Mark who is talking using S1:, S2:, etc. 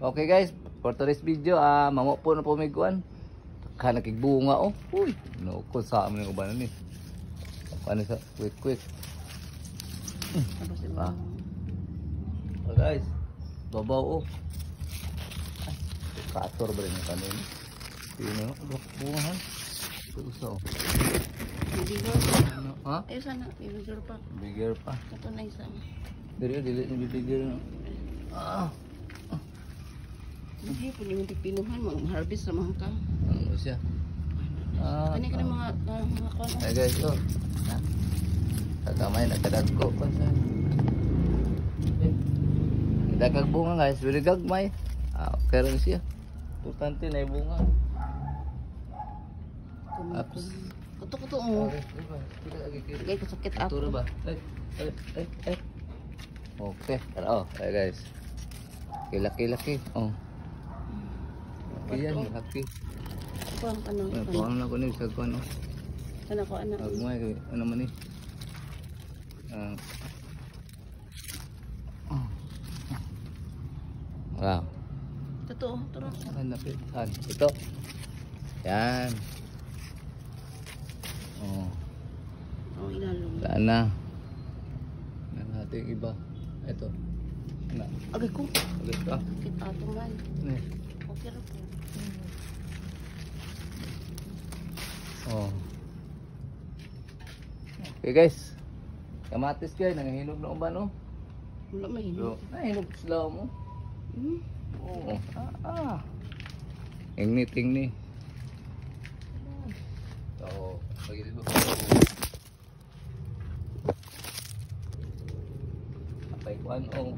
S1: Okay guys, for today's video, mamo po na po may kuan. Nakigbunga oh. Uy, no ko sa amin ng uban ni. Ano sa quick. Oh guys, babaw oh. Ay, kator ba rin kanin? Pino, bungahan. Ito oh.
S2: Bigger.
S1: Ha?
S2: Ay sana, bigger pa.
S1: Bigger pa.
S2: Ito na isa.
S1: Dili ni bigger no.
S2: Hindi po yung pinuhan, mag-harvest sa mga ka.
S1: Ano siya?
S2: Kani ka na mga kono.
S1: Ay guys, oh. Kagamay, nagkadag ko. Nagkag bunga guys, very gagmay. Okay rin siya. Importante na yung bunga. Apps.
S2: Kuto mo. Lagay ko sakit ako.
S1: Turo ba? Ay. Okay, tara oh. Ay guys. Laki. Oh. Yan, laki.
S2: Ako ang ano.
S1: Paano na ko ni sa kuno?
S2: Sana ko anak.
S1: Agmay ano man ni? Wow.
S2: Totoo, turo.
S1: Saan? Ito. Yan. Oh.
S2: Oh, ilalong.
S1: Saan na? Natin iba. Ito. Na.
S2: Agay ko.
S1: Ulit ka.
S2: Sakit ato man. Okay ra po.
S1: Oh. Okay guys. Kamatis guys, nangahinog na uban oh.
S2: Wala mahinog.
S1: Nahinog sila mo. Oo. Ingniting ni. So, pagilid mo. Apay kuan oh.